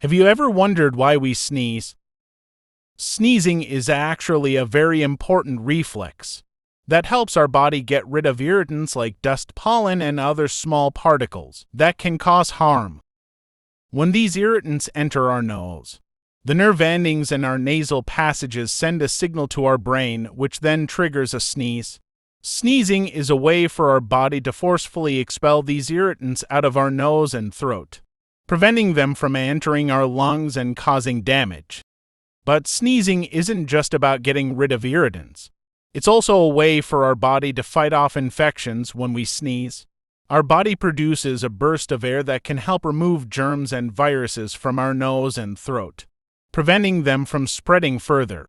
Have you ever wondered why we sneeze? Sneezing is actually a very important reflex that helps our body get rid of irritants like dust, pollen, and other small particles that can cause harm. When these irritants enter our nose, the nerve endings in our nasal passages send a signal to our brain, which then triggers a sneeze. Sneezing is a way for our body to forcefully expel these irritants out of our nose and throat, preventing them from entering our lungs and causing damage. But sneezing isn't just about getting rid of irritants. It's also a way for our body to fight off infections. When we sneeze, our body produces a burst of air that can help remove germs and viruses from our nose and throat, preventing them from spreading further.